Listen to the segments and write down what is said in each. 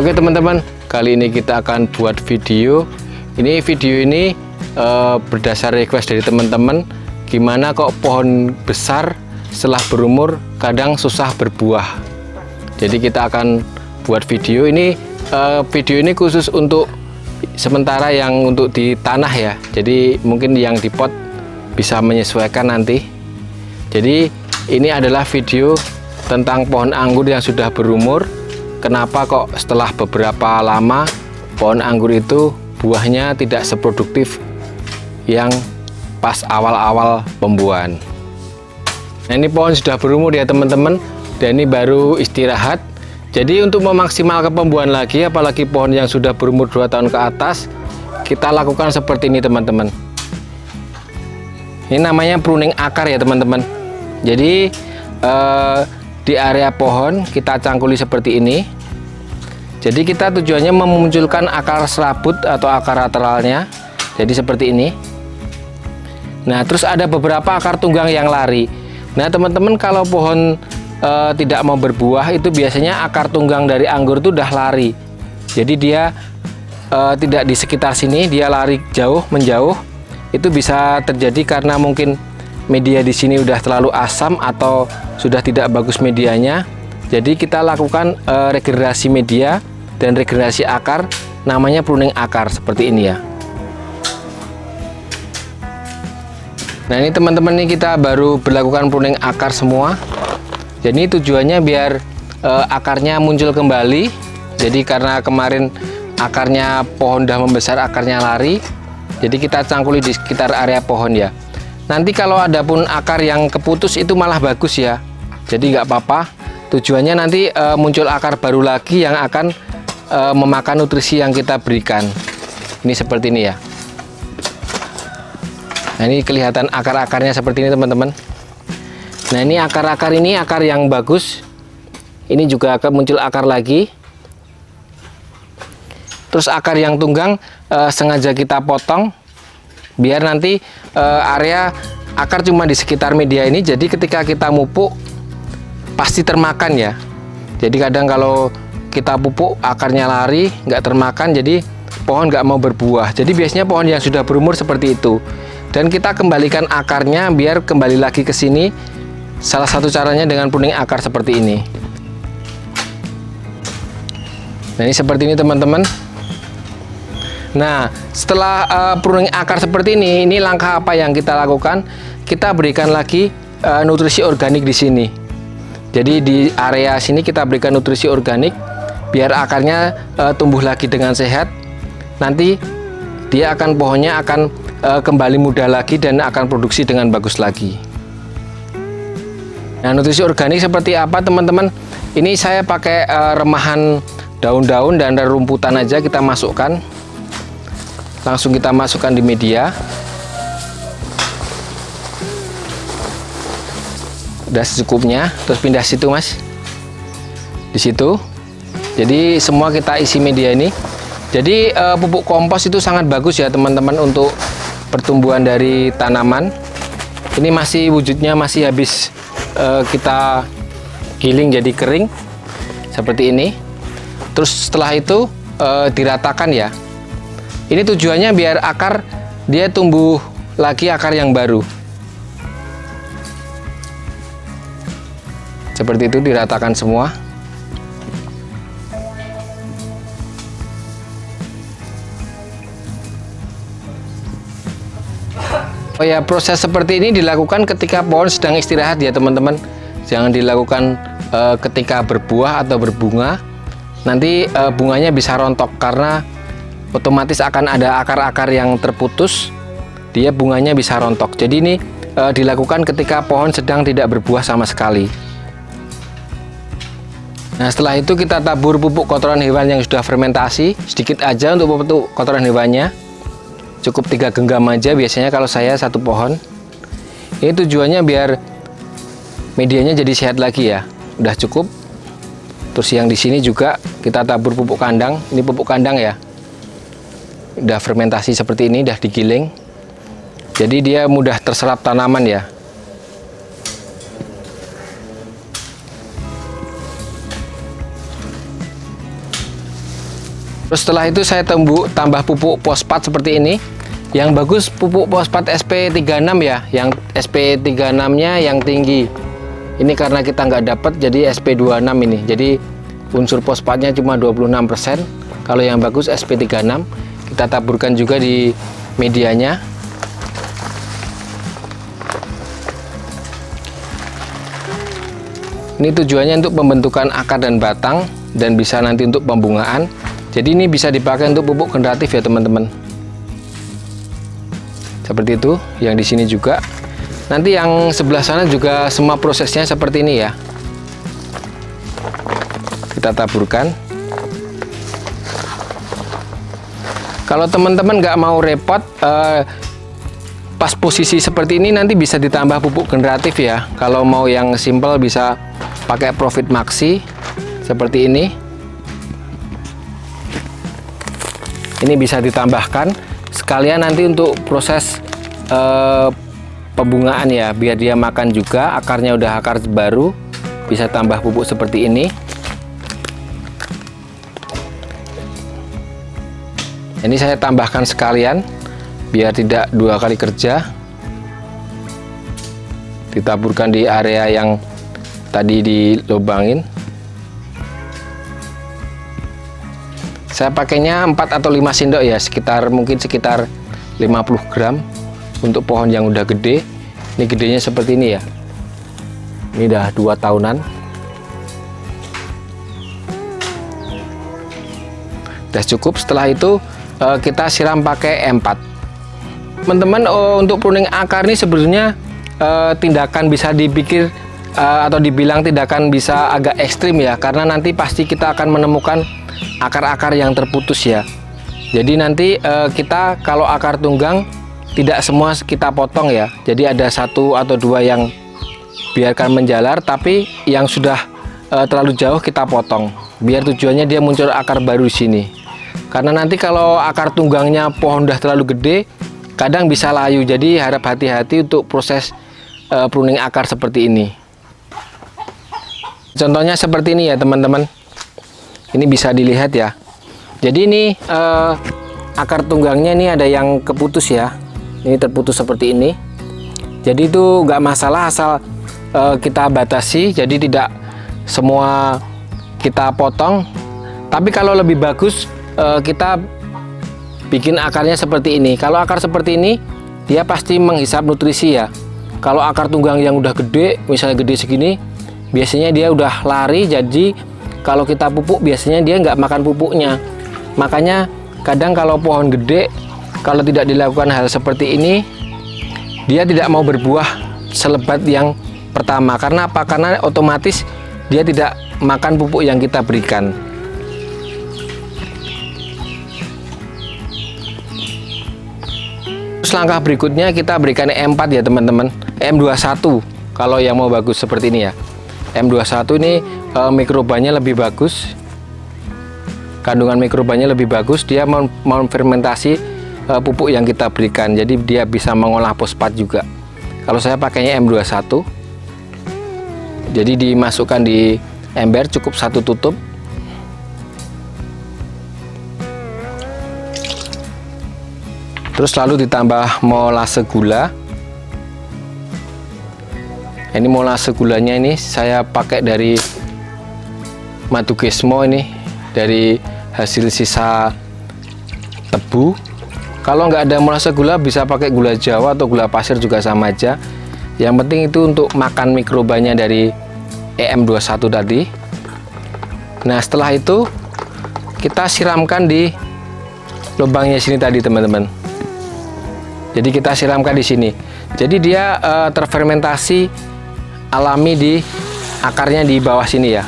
Oke teman-teman, kali ini kita akan buat video. Video ini berdasar request dari teman-teman, gimana kok pohon besar setelah berumur kadang susah berbuah. Jadi kita akan buat video ini. Video ini khusus untuk sementara yang untuk di tanah ya. Jadi mungkin yang di pot bisa menyesuaikan nanti. Jadi ini adalah video tentang pohon anggur yang sudah berumur. Kenapa kok setelah beberapa lama pohon anggur itu buahnya tidak seproduktif yang pas awal-awal pembuahan. Nah, ini pohon sudah berumur ya teman-teman, dan ini baru istirahat. Jadi untuk memaksimalkan pembuahan lagi, apalagi pohon yang sudah berumur 2 tahun ke atas, kita lakukan seperti ini teman-teman. Ini namanya pruning akar ya teman-teman. Jadi di area pohon kita cangkuli seperti ini. Jadi kita tujuannya memunculkan akar serabut atau akar lateralnya. Jadi seperti ini. Nah, terus ada beberapa akar tunggang yang lari. Nah, teman-teman, kalau pohon tidak mau berbuah itu biasanya akar tunggang dari anggur itu udah lari. Jadi dia tidak di sekitar sini, dia lari jauh, menjauh. Itu bisa terjadi karena mungkin media di sini udah terlalu asam atau sudah tidak bagus medianya. Jadi kita lakukan regenerasi media dan regenerasi akar, namanya pruning akar seperti ini ya. Nah, ini teman-teman, ini kita baru berlakukan pruning akar semua. Jadi tujuannya biar akarnya muncul kembali. Jadi karena kemarin akarnya pohon udah membesar, akarnya lari. Jadi kita cangkuli di sekitar area pohon ya. Nanti kalau ada pun akar yang keputus itu malah bagus ya. Jadi nggak apa-apa. Tujuannya nanti muncul akar baru lagi yang akan memakan nutrisi yang kita berikan. Ini seperti ini ya. Nah, ini kelihatan akar-akarnya seperti ini teman-teman. Nah, ini akar-akar ini akar yang bagus. Ini juga akan muncul akar lagi. Terus akar yang tunggang sengaja kita potong biar nanti area akar cuma di sekitar media ini. Jadi ketika kita mupuk pasti termakan ya. Jadi kadang kalau kita pupuk akarnya lari, nggak termakan, jadi pohon nggak mau berbuah. Jadi biasanya pohon yang sudah berumur seperti itu. Dan kita kembalikan akarnya biar kembali lagi ke sini. Salah satu caranya dengan pruning akar seperti ini. Nah, ini seperti ini teman-teman. Nah, setelah pruning akar seperti ini langkah apa yang kita lakukan? Kita berikan lagi nutrisi organik di sini. Jadi di area sini kita berikan nutrisi organik biar akarnya tumbuh lagi dengan sehat. Nanti dia akan, pohonnya akan kembali muda lagi dan akan produksi dengan bagus lagi. Nah, nutrisi organik seperti apa teman-teman? Ini saya pakai remahan daun-daun dan rumputan aja kita masukkan. Langsung kita masukkan di media. Udah secukupnya, terus pindah situ mas. Di situ. Jadi semua kita isi media ini. Jadi pupuk kompos itu sangat bagus ya teman-teman untuk pertumbuhan dari tanaman. Ini masih wujudnya masih habis kita giling jadi kering seperti ini. Terus setelah itu diratakan ya. Ini tujuannya biar akar dia tumbuh lagi, akar yang baru. Seperti itu, diratakan semua. Oh ya, proses seperti ini dilakukan ketika pohon sedang istirahat ya teman-teman. Jangan dilakukan ketika berbuah atau berbunga. Nanti bunganya bisa rontok karena otomatis akan ada akar-akar yang terputus. Dia bunganya bisa rontok. Jadi ini dilakukan ketika pohon sedang tidak berbuah sama sekali. Nah, setelah itu kita tabur pupuk kotoran hewan yang sudah fermentasi. Sedikit aja untuk pupuk kotoran hewannya. Cukup 3 genggam aja biasanya kalau saya satu pohon. Ini tujuannya biar medianya jadi sehat lagi ya. Udah cukup. Terus yang di sini juga kita tabur pupuk kandang. Ini pupuk kandang ya. Udah fermentasi seperti ini, udah digiling. Jadi dia mudah terserap tanaman ya. Terus setelah itu saya tambah pupuk fosfat seperti ini. Yang bagus pupuk fosfat SP36 ya, yang SP36-nya yang tinggi. Ini karena kita nggak dapat, jadi SP26 ini. Jadi unsur fosfatnya cuma 26%. Kalau yang bagus SP36. Kita taburkan juga di medianya. Ini tujuannya untuk pembentukan akar dan batang, dan bisa nanti untuk pembungaan. Jadi ini bisa dipakai untuk pupuk generatif ya teman-teman. Seperti itu, yang di sini juga. Nanti yang sebelah sana juga semua prosesnya seperti ini ya. Kita taburkan. Kalau teman-teman nggak mau repot, pas posisi seperti ini nanti bisa ditambah pupuk generatif ya. Kalau mau yang simple bisa pakai Profit Maxi seperti ini. Ini bisa ditambahkan sekalian nanti untuk proses pembungaan ya, biar dia makan juga. Akarnya udah akar baru, bisa tambah pupuk seperti ini. Ini saya tambahkan sekalian biar tidak dua kali kerja. Ditaburkan di area yang tadi dilubangin. Saya pakainya 4 atau 5 sendok ya, mungkin sekitar 50 gram untuk pohon yang udah gede. Ini gedenya seperti ini ya. Ini udah 2 tahunan. Udah cukup. Setelah itu kita siram pakai M4. Teman-teman, untuk pruning akar ini sebenarnya tindakan bisa dipikir atau dibilang tindakan bisa agak ekstrim ya, karena nanti pasti kita akan menemukan akar-akar yang terputus ya. Jadi nanti kita kalau akar tunggang tidak semua kita potong ya. Jadi ada 1 atau 2 yang biarkan menjalar, tapi yang sudah terlalu jauh kita potong. Biar tujuannya dia muncul akar baru di sini. Karena nanti kalau akar tunggangnya pohon udah terlalu gede, kadang bisa layu. Jadi harap hati-hati untuk proses pruning akar seperti ini. Contohnya seperti ini ya teman-teman. Ini bisa dilihat ya. Jadi ini akar tunggangnya ini ada yang keputus ya. Ini terputus seperti ini. Jadi itu nggak masalah asal kita batasi. Jadi tidak semua kita potong. Tapi kalau lebih bagus kita bikin akarnya seperti ini. Kalau akar seperti ini, dia pasti menghisap nutrisi ya. Kalau akar tunggang yang udah gede, misalnya gede segini, biasanya dia udah lari. Jadi kalau kita pupuk, biasanya dia nggak makan pupuknya. Makanya kadang kalau pohon gede, kalau tidak dilakukan hal seperti ini, dia tidak mau berbuah selebat yang pertama. Karena apa? Karena otomatis dia tidak makan pupuk yang kita berikan. Terus langkah berikutnya kita berikan M4 ya teman-teman. M21 kalau yang mau bagus seperti ini ya. M21 ini mikrobanya lebih bagus. Kandungan mikrobanya lebih bagus. Dia memfermentasi pupuk yang kita berikan. Jadi dia bisa mengolah fosfat juga. Kalau saya pakainya M21. Jadi dimasukkan di ember, cukup 1 tutup. Terus lalu ditambah molase gula. Ini molase gulanya ini saya pakai dari Madugesmo, ini dari hasil sisa tebu. Kalau nggak ada molase gula bisa pakai gula Jawa atau gula pasir juga sama aja. Yang penting itu untuk makan mikrobanya dari EM21 tadi. Nah setelah itu kita siramkan di lubangnya sini tadi teman-teman. Jadi kita siramkan di sini. Jadi dia terfermentasi alami di akarnya di bawah sini ya.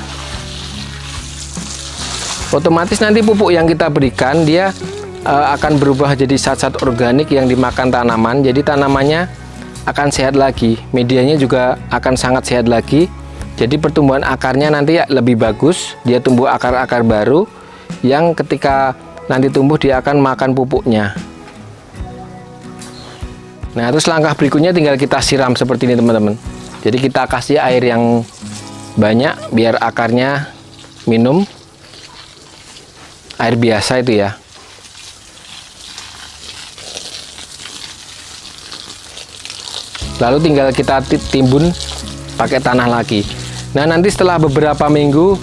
Otomatis nanti pupuk yang kita berikan dia akan berubah jadi zat-zat organik yang dimakan tanaman. Jadi tanamannya akan sehat lagi. Medianya juga akan sangat sehat lagi. Jadi pertumbuhan akarnya nanti lebih bagus. Dia tumbuh akar-akar baru yang ketika nanti tumbuh dia akan makan pupuknya. Nah terus langkah berikutnya tinggal kita siram seperti ini teman-teman. Jadi kita kasih air yang banyak biar akarnya minum. air biasa itu ya. Lalu tinggal kita timbun pakai tanah lagi. Nah, nanti setelah beberapa minggu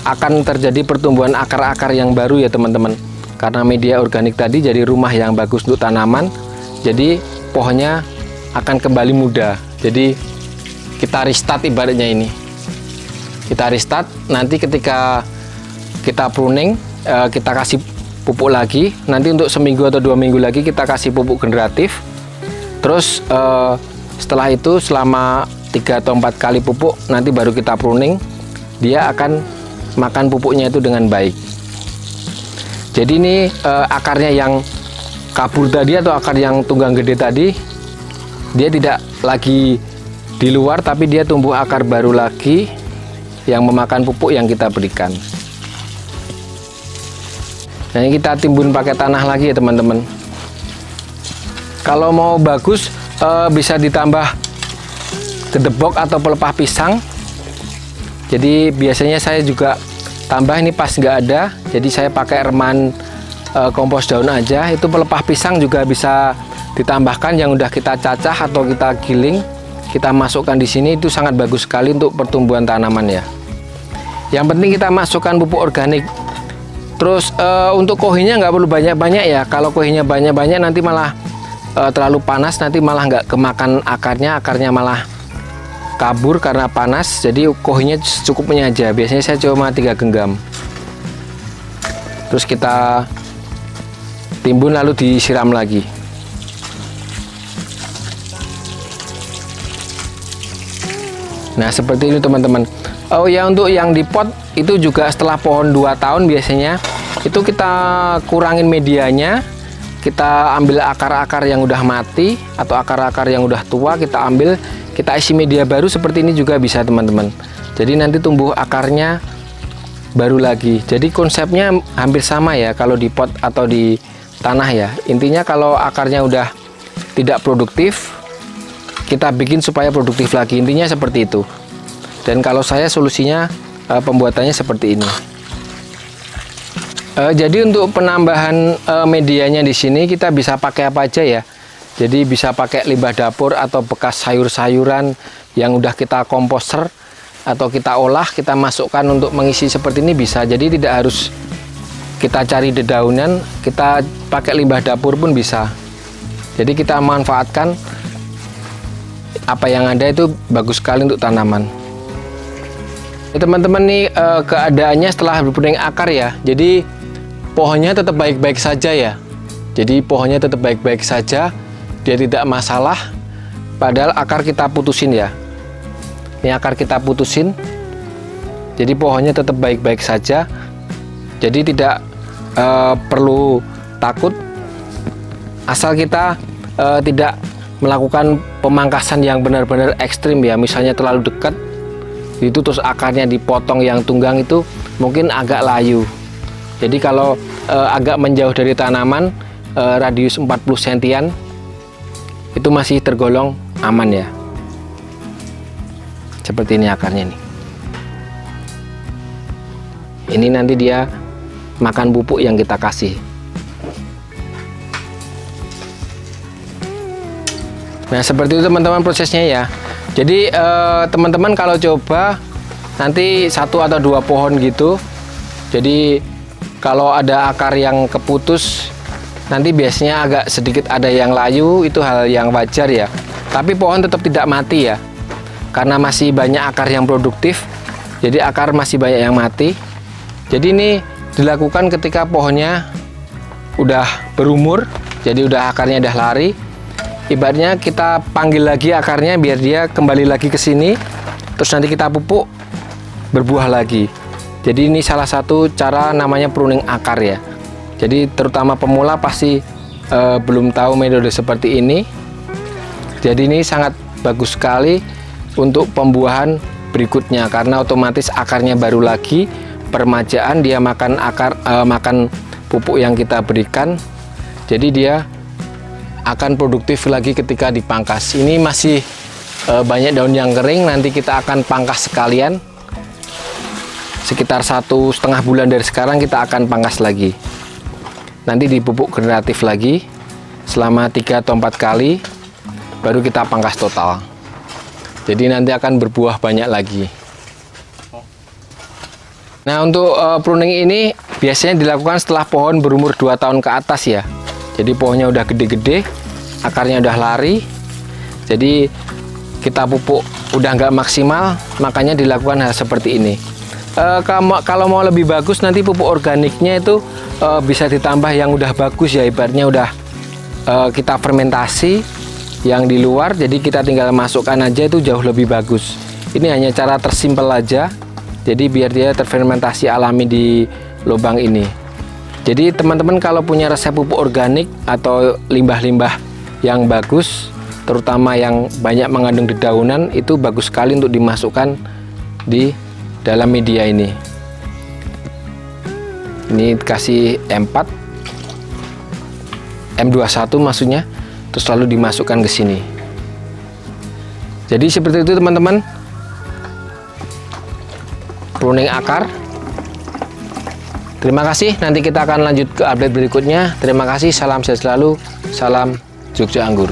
akan terjadi pertumbuhan akar-akar yang baru ya teman-teman. Karena media organik tadi jadi rumah yang bagus untuk tanaman. Jadi pohonnya akan kembali muda. Jadi kita restart ibaratnya ini. Kita restart, nanti ketika kita pruning, kita kasih pupuk lagi. Nanti untuk seminggu atau 2 minggu lagi kita kasih pupuk generatif. Terus setelah itu selama 3 atau 4 kali pupuk, nanti baru kita pruning. Dia akan makan pupuknya itu dengan baik. Jadi ini akarnya yang kabur tadi atau akar yang tunggang gede tadi, dia tidak lagi di luar, tapi dia tumbuh akar baru lagi yang memakan pupuk yang kita berikan. Nah, ini kita timbun pakai tanah lagi ya teman-teman. Kalau mau bagus bisa ditambah gedebok atau pelepah pisang. Jadi biasanya saya juga tambah, ini pas nggak ada, jadi saya pakai reman kompos daun aja. Itu pelepah pisang juga bisa ditambahkan yang udah kita cacah atau kita giling, kita masukkan di sini. Itu sangat bagus sekali untuk pertumbuhan tanaman ya. Yang penting kita masukkan pupuk organik. Terus untuk kohinya nggak perlu banyak-banyak ya. Kalau kohinya banyak-banyak nanti malah terlalu panas, nanti malah nggak kemakan akarnya malah kabur karena panas. Jadi kohinya secukupnya aja. Biasanya saya cuma 3 genggam. Terus kita timbun lalu disiram lagi. Nah, seperti ini teman-teman. Oh ya, untuk yang di pot itu juga setelah pohon 2 tahun biasanya itu kita kurangin medianya. Kita ambil akar-akar yang udah mati atau akar-akar yang udah tua, kita ambil, kita isi media baru seperti ini juga bisa teman-teman. Jadi nanti tumbuh akarnya baru lagi. Jadi konsepnya hampir sama ya kalau di pot atau di tanah ya. Intinya kalau akarnya udah tidak produktif, kita bikin supaya produktif lagi. Intinya seperti itu. Dan kalau saya solusinya pembuatannya seperti ini. Jadi untuk penambahan medianya di sini kita bisa pakai apa aja ya. Jadi bisa pakai limbah dapur atau bekas sayur-sayuran yang udah kita komposter atau kita olah, kita masukkan untuk mengisi seperti ini bisa. Jadi tidak harus kita cari dedaunan, kita pakai limbah dapur pun bisa. Jadi kita manfaatkan apa yang ada, itu bagus sekali untuk tanaman. Teman-teman nih keadaannya setelah berpuning akar ya. Jadi pohonnya tetap baik-baik saja ya. Jadi pohonnya tetap baik-baik saja, dia tidak masalah. Padahal akar kita putusin ya. Ini akar kita putusin. Jadi pohonnya tetap baik-baik saja. Jadi tidak perlu takut. Asal kita tidak melakukan pemangkasan yang benar-benar ekstrim ya. Misalnya terlalu dekat, itu terus akarnya dipotong yang tunggang, itu mungkin agak layu. Jadi kalau agak menjauh dari tanaman, radius 40 sentian, itu masih tergolong aman ya. Seperti ini akarnya nih. Ini nanti dia makan pupuk yang kita kasih. Nah, seperti itu teman-teman prosesnya ya. Jadi teman-teman kalau coba nanti 1 atau 2 pohon gitu. Jadi kalau ada akar yang keputus, nanti biasanya agak sedikit ada yang layu, itu hal yang wajar ya. Tapi pohon tetap tidak mati ya, karena masih banyak akar yang produktif. Jadi akar masih banyak yang mati. Jadi ini dilakukan ketika pohonnya udah berumur, jadi udah akarnya udah lari. Ibaratnya kita panggil lagi akarnya biar dia kembali lagi ke sini, terus nanti kita pupuk, berbuah lagi. Jadi ini salah satu cara namanya pruning akar ya. Jadi terutama pemula pasti belum tahu metode seperti ini. Jadi ini sangat bagus sekali untuk pembuahan berikutnya, karena otomatis akarnya baru lagi, permajaan, dia makan akar, makan pupuk yang kita berikan. Jadi dia akan produktif lagi ketika dipangkas. Ini masih banyak daun yang kering, nanti kita akan pangkas sekalian sekitar 1,5 bulan dari sekarang kita akan pangkas lagi. Nanti dipupuk generatif lagi selama 3 atau 4 kali, baru kita pangkas total. Jadi nanti akan berbuah banyak lagi. Nah, untuk pruning ini biasanya dilakukan setelah pohon berumur 2 tahun ke atas ya. Jadi pohonnya udah gede-gede, akarnya udah lari, jadi kita pupuk udah nggak maksimal, makanya dilakukan hal seperti ini. Kalau mau lebih bagus, nanti pupuk organiknya itu bisa ditambah yang udah bagus ya, ibaratnya udah kita fermentasi yang di luar, jadi kita tinggal masukkan aja, itu jauh lebih bagus. Ini hanya cara tersimpel aja, jadi biar dia terfermentasi alami di lubang ini. Jadi teman-teman kalau punya resep pupuk organik atau limbah-limbah yang bagus, terutama yang banyak mengandung dedaunan, itu bagus sekali untuk dimasukkan di dalam media ini. Ini kasih M4, M21 maksudnya, terus lalu dimasukkan ke sini. Jadi seperti itu teman-teman, pruning akar. Terima kasih, nanti kita akan lanjut ke update berikutnya. Terima kasih, salam sehat selalu, salam Jogja Anggur.